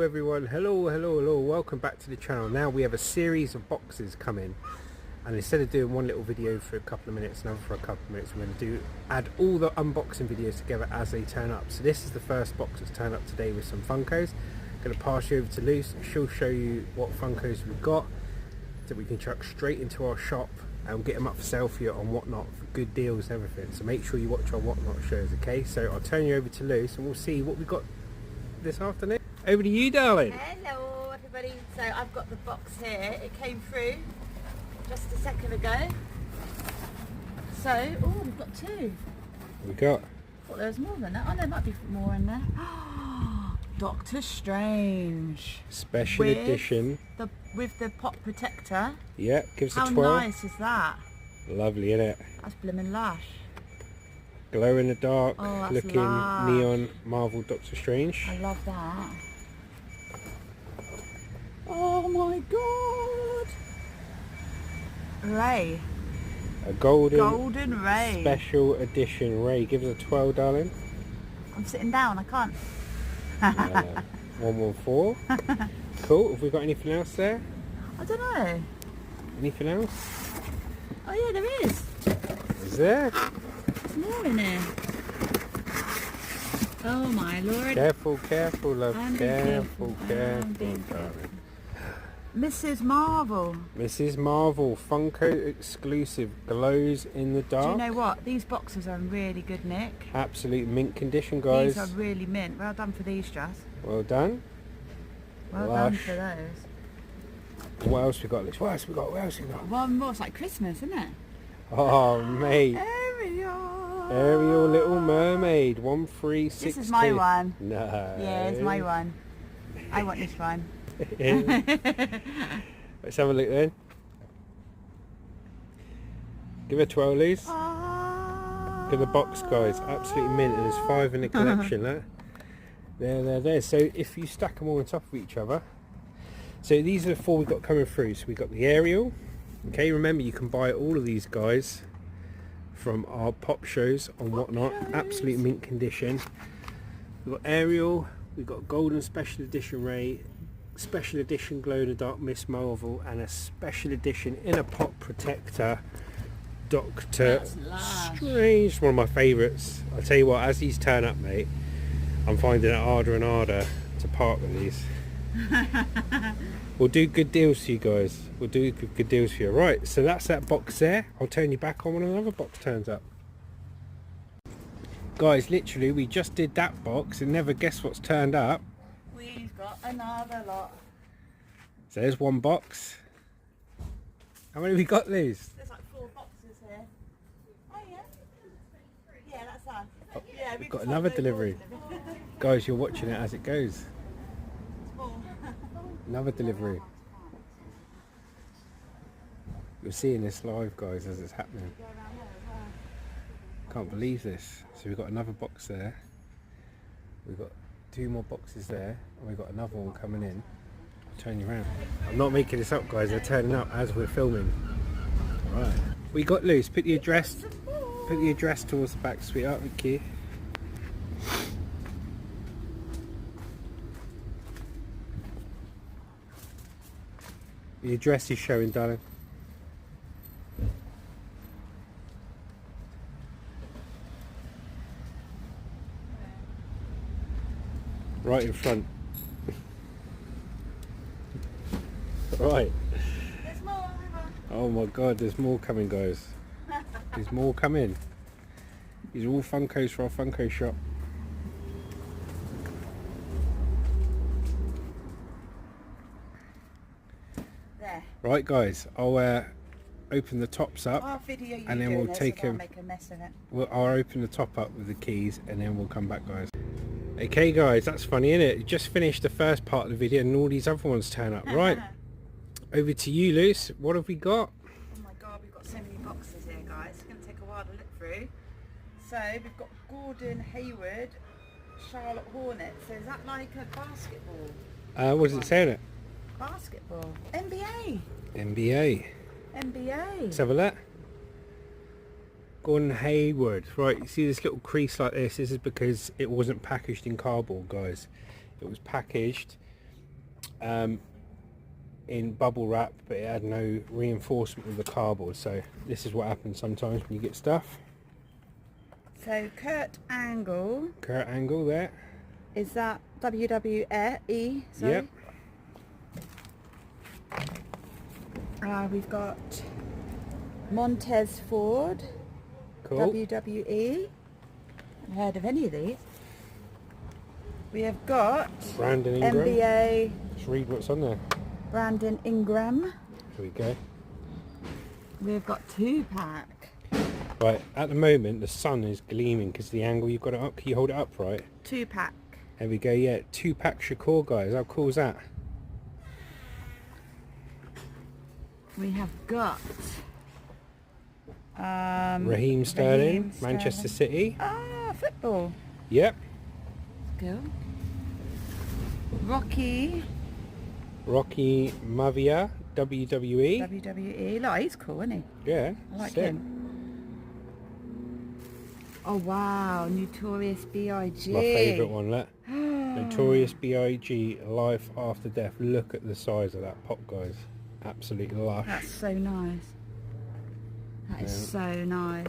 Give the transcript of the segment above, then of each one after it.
everyone, hello, welcome back to the channel. Now we have a series of boxes coming, and instead of doing one little video for a couple of minutes, another for a couple of minutes, we're going to add all the unboxing videos together as they turn up. So this is the first box that's turned up today with some Funkos. I'm going to pass you over to Luce. She'll show you what Funkos we've got that we can chuck straight into our shop and get them up for sale for you on Whatnot for good deals and everything. So make sure you watch our Whatnot shows, okay? So I'll turn you over to Luce and we'll see what we've got this afternoon. Over to you, darling. Hello everybody. So I've got the box here. It came through just a second ago. So, oh, we've got two. We got? I thought there was more than that. Oh, there might be more in there. Doctor Strange. Special edition. With the pop protector. Yeah, gives a 12. How nice is that? Lovely, isn't it? That's blimmin' lush. Glow in the dark, oh, looking lush. neon Marvel Doctor Strange. I love that. Oh my god! Ray. A golden Ray. Special edition Ray. Give us a 12, darling. I'm sitting down, I can't. 114. Cool. Have we got anything else there? I don't know. Anything else? Oh yeah, there is. Is there? There's more in there. Oh my lord. Careful, careful, love. Careful. Mrs. Marvel. Mrs. Marvel, Funko exclusive, glows in the dark. Do you know what? These boxes are in really good nick. Absolute mint condition, guys. These are really mint. Well done for these, Jess. Well done. Well done for those. What else we got, Liz? What else we got? One more. It's like Christmas, isn't it? Oh, mate. Ariel Little Mermaid, 1362. This is my one. No. Yeah, it's my one. I want this one. Let's have a look then. Give it a 12, Liz. Look at the box, guys. Absolutely mint, and there's 5 in the collection. Look. There. So if you stack them all on top of each other. So these are the 4 we've got coming through. So we've got the Ariel. Okay, remember you can buy all of these guys from our pop shows on Whatnot. Absolute mint condition. We've got Ariel. We've got Golden Special Edition Ray. Special edition glow in the dark Miss Marvel, and a special edition inner pop protector Doctor Strange. One of my favourites. I'll tell you what, as these turn up, mate, I'm finding it harder and harder to part with these. We'll do good deals for you guys. We'll do good deals for you. Right, so that's that box there. I'll turn you back on when another box turns up. Guys, literally we just did that box and never guess what's turned up. We've got another lot. So there's one box. How many have we got, Liz? There's like 4 boxes here. Oh yeah? Yeah, that's us. Oh, Yeah, we've got another delivery. Guys, you're watching it as it goes. Another delivery. You're seeing this live, guys, as it's happening. Can't believe this. So we've got another box there. We've got 2 more boxes there, and we've got another one coming in. I'll turn you around. I'm not making this up, guys. They're turning up as we're filming. All right. We got loose. Put the address towards the back, sweetheart. Thank you. The address is showing, darling. Right in front. Right. There's more. Oh my god, there's more coming, guys. There's more coming. These are all Funkos for our Funko shop. There. Right, guys, I'll open the tops up, and then we'll take them. Make a mess of it. I'll open the top up with the keys, and then we'll come back, guys. Okay, guys, that's funny, isn't it? Just finished the first part of the video, and all these other ones turn up. Right, over to you, Luce. What have we got? Oh my god, we've got so many boxes here, guys. It's going to take a while to look through. So we've got Gordon Hayward, Charlotte Hornet. So is that like a basketball? What does it say on it? Basketball. NBA. NBA. Let's have a look. Gordon Hayward. Right, you see this little crease like this? This is because it wasn't packaged in cardboard, guys. It was packaged in bubble wrap, but it had no reinforcement with the cardboard. So this is what happens sometimes when you get stuff. So Kurt Angle. Kurt Angle there. Is that WWE? Sorry. Yep. We've got Montez Ford. Cool. WWE. Haven't heard of any of these. We have got Brandon Ingram. NBA. Let's read what's on there. Brandon Ingram. Here we go. We've got 2-pack. Right, at the moment the sun is gleaming because the angle you've got it up. Can you hold it up right? 2-pack. There we go, yeah. 2-pack Shakur, guys. How cool is that? We have got Raheem Sterling, Manchester City. Ah, football. Yep. Cool. Rocky Maivia, WWE. WWE. Look, he's cool, isn't he? Yeah. I like sick. him. Oh wow, Notorious B.I.G. My favourite one, look. Notorious B.I.G. Life After Death. Look at the size of that pop, guys. Absolutely lush. That's so nice. That is so nice.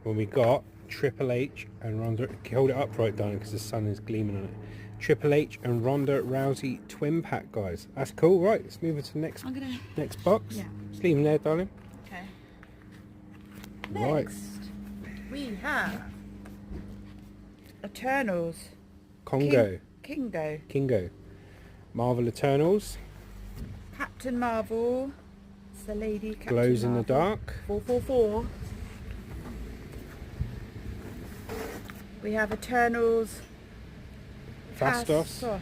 When we got Triple H and Ronda, hold it upright, darling, because the sun is gleaming on it. Triple H and Ronda Rousey twin pack, guys. That's cool. Right, let's move on to the next box. Yeah. Just leave them there, darling. Okay. Right. Next, we have Eternals. Kingo. Marvel Eternals. Captain Marvel. It's the lady Captain Glows in the Marvel. dark. 444. We have Eternals. Fastos.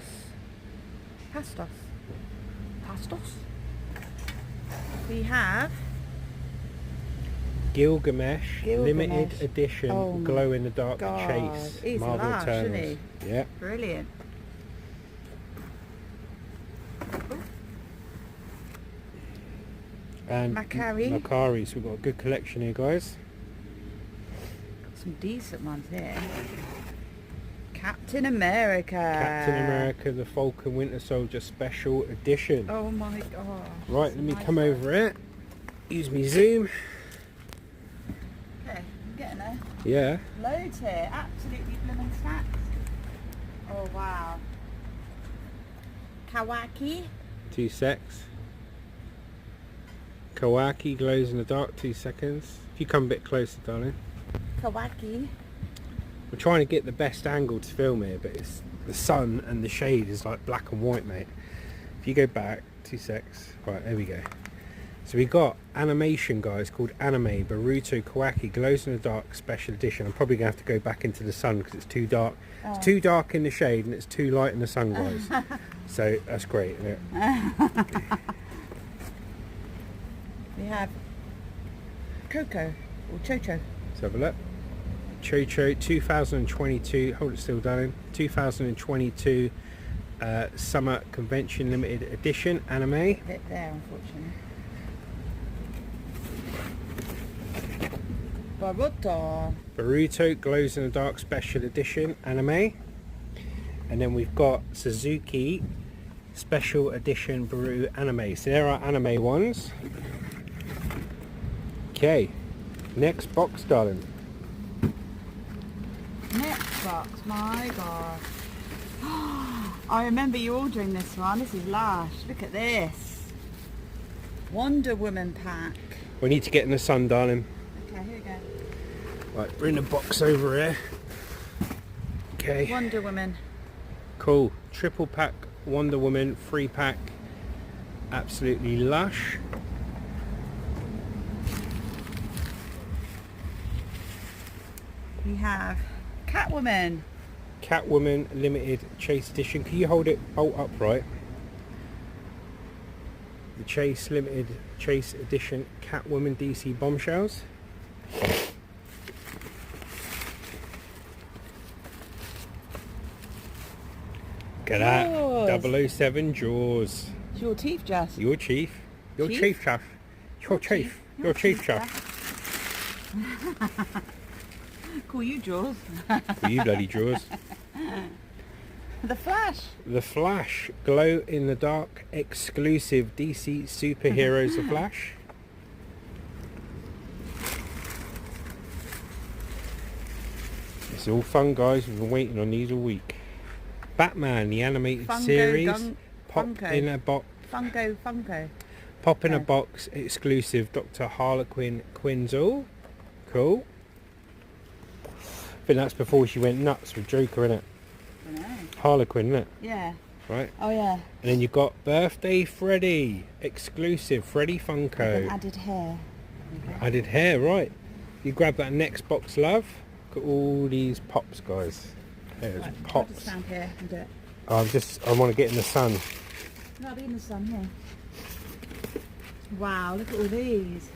We have Gilgamesh limited edition glow in the dark chase. He's Marvel lush, Eternals. isn't he? Yeah. Brilliant. And Macari. So we've got a good collection here, guys. Some decent ones here. Captain America, the Falcon Winter Soldier Special Edition. Oh my god. Right, let me come over it. Use me zoom. Okay, I'm getting there. Yeah. Loads here, absolutely blooming stacks. Oh wow. Kawaki. 2 secs. Kawaki glows in the dark, 2 seconds. If you come a bit closer, darling. Kawaki. We're trying to get the best angle to film here, but it's the sun and the shade is like black and white, mate. If you go back 2 secs, right, there we go. So we got animation, guys, called Anime Boruto Kawaki Glows in the Dark Special Edition. I'm probably gonna have to go back into the sun because it's too dark. Oh. It's too dark in the shade and it's too light in the sun, guys. So that's great, isn't it? We have Coco or Chocho. Let's have a look. Chocho 2022, hold it still, darling. 2022 Summer Convention Limited Edition Anime. Bit there, unfortunately. Boruto Glows in the Dark Special Edition Anime. And then we've got Suzuki Special Edition Boruto Anime. So there are anime ones. Okay, next box, darling. Next box, my god. I remember you ordering this one. This is lush. Look at this. Wonder Woman pack. We need to get in the sun, darling. Okay, here we go. Right, bring the box over here. Okay. Wonder Woman. Cool. Triple pack Wonder Woman, 3-pack. Absolutely lush. We have Catwoman. Catwoman Limited Chase Edition. Can you hold it bolt upright? The Chase Limited Chase Edition Catwoman DC Bombshells. Look at that. 007 Jaws. It's your teeth, Jess. Your chief. Your chief, Chuff. Your chief. Your chief, Chuff. Call you Jaws. Call you bloody Jaws. The Flash. The Flash, glow in the dark, exclusive DC superheroes. The Flash. It's all fun, guys. We've been waiting on these all week. Batman, the animated series. Pop in a box. Funko. Pop in a box, exclusive Dr. Harlequin Quinzel. Cool. I think that's before she went nuts with Joker, innit? I know. Harlequin, innit? Yeah. Right. Oh yeah. And then you've got Birthday Freddy, exclusive Freddy Funko. Added hair. Added hair, right. You grab that next box, love. Got all these pops, guys. There's Right, I'll pops. just stand here and do it. I want to get in the sun. No, I'll be in the sun here. Wow, look at all these.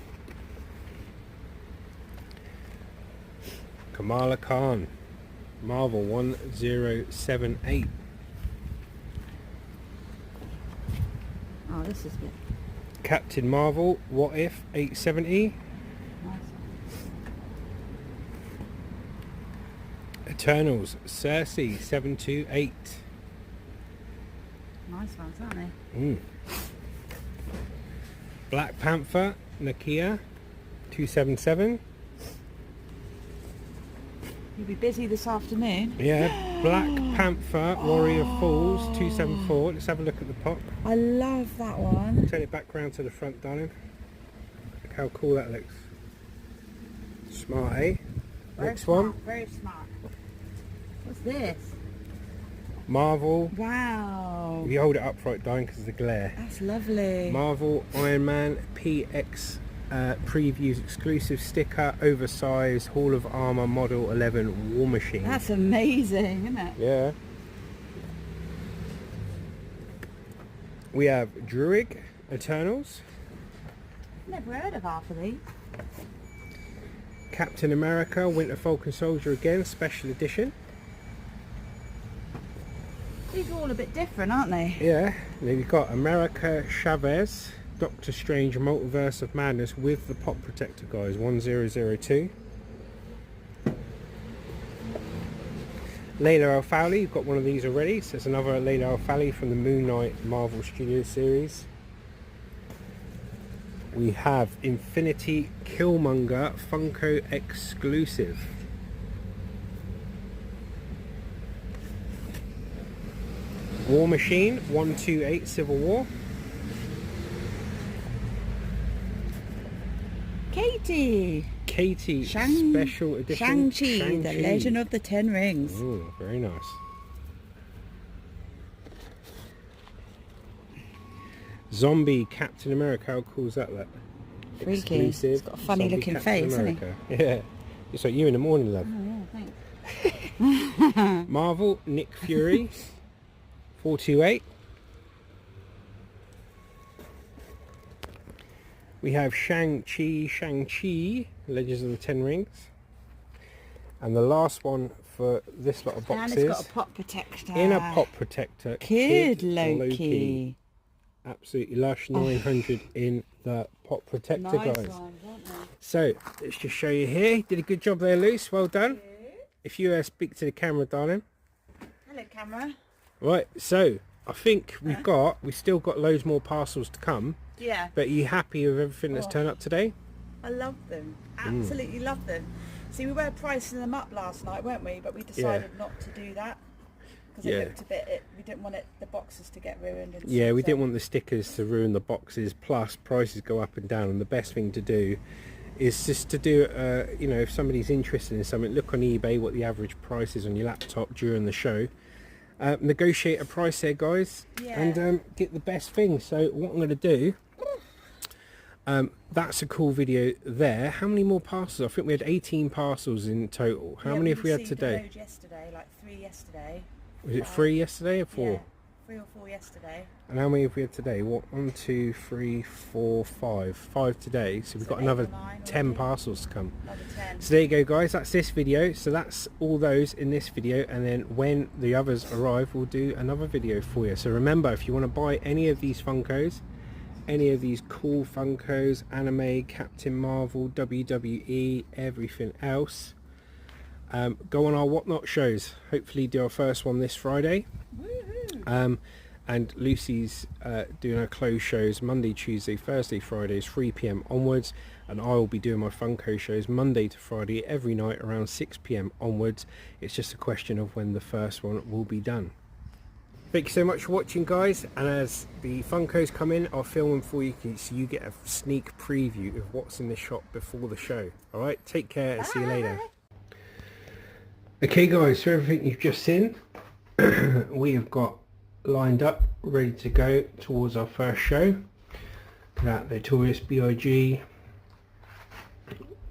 Kamala Khan, Marvel 1078. Oh, this is good. Captain Marvel, What If 870. Nice. Eternals, Cersei 728. Nice ones, aren't they? Black Panther, Nakia 277. You'll be busy this afternoon. Yeah, Black Panther, Warrior Falls 274. Let's have a look at the pop. I love that one. Turn it back round to the front, darling. Look how cool that looks. Smart, eh? Very Next smart, one. Very smart. What's this? Marvel. Wow. If you hold it upright, darling, because of the glare. That's lovely. Marvel Iron Man PX previews exclusive sticker, oversized Hall of Armor Model 11 War Machine. That's amazing, isn't it? Yeah. We have Druid Eternals. Never heard of half of these. Captain America Winter Falcon Soldier again, special edition. These are all a bit different, aren't they? Yeah. Then we've got America Chavez, Doctor Strange Multiverse of Madness with the pop protector, guys, 1002. Layla Al Fowley, you've got one of these already, so it's another Layla Al Fowley from the Moon Knight Marvel Studios series. We have Infinity Killmonger Funko exclusive. War Machine 128 Civil War. Katie Special edition. Shang-Chi, the Legend of the Ten Rings. Oh, very nice. Zombie Captain America, how cool is that? Freaky. Exclusive. It's got a funny Zombie looking Captain face, America. Yeah. It's like you in the morning, love. Oh yeah, thanks. Marvel Nick Fury 428. We have Shang-Chi, Legends of the Ten Rings. And the last one for this lot of boxes. And it's got a pop protector. In a pop protector. Kid Loki. Absolutely lush, 900 in the pop protector, Nice guys. ones, aren't they? So, let's just show you here. Did a good job there, Luce. Well done. If you speak to the camera, darling. Hello, camera. Right, so I think we've still got loads more parcels to come. Yeah. But are you happy with everything that's turned up today? I love them. Absolutely love them. See, we were pricing them up last night, weren't we? But we decided not to do that. Because it looked a bit, we didn't want the boxes to get ruined. And Yeah, stuff, we so. didn't want the stickers to ruin the boxes, plus prices go up and down, and the best thing to do is just to do, you know, if somebody's interested in something, look on eBay what the average price is on your laptop during the show. Negotiate a price there, guys, and get the best thing. So what I'm going to do, that's a cool video there. How many more parcels? I think we had 18 parcels in total. How many have we had today? Loads yesterday, like 3 yesterday. Was it 3 yesterday or 4? Yeah, 3 or 4 yesterday. And how many have we had today? What? 1, 2, 3, 4, 5. 5 today. So we've got another 10 parcels to come. Another 10. So there you go, guys. That's this video. So that's all those in this video. And then when the others arrive, we'll do another video for you. So remember, if you want to buy any of these Funkos, any of these cool Funkos, anime, Captain Marvel, WWE, everything else, go on our Whatnot shows. Hopefully do our first one this Friday. Woohoo! And Lucy's doing her clothes shows Monday, Tuesday, Thursday, Fridays 3 p.m. onwards, and I will be doing my Funko shows Monday to Friday every night around 6 p.m. onwards. It's just a question of when the first one will be done. Thank you so much for watching, guys, and as the Funkos come in, I'll film them for you so you get a sneak preview of what's in the shop before the show. Alright, take care and see you later. Okay guys, so everything you've just seen we have got lined up, ready to go towards our first show. Look at that, Notorious B.I.G.,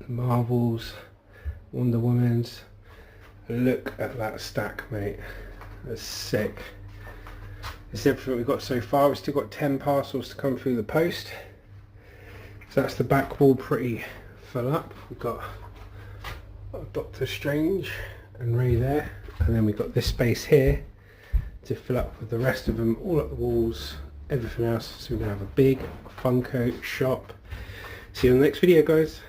Marvels, Wonder Woman's. Look at that stack, mate. That's sick. This is everything we've got so far. We've still got 10 parcels to come through the post. So that's the back wall pretty full up. We've got Doctor Strange and Ray there. And then we've got this space here to fill up with the rest of them, all up the walls, everything else. So we're going to have a big Funko shop. See you in the next video, guys.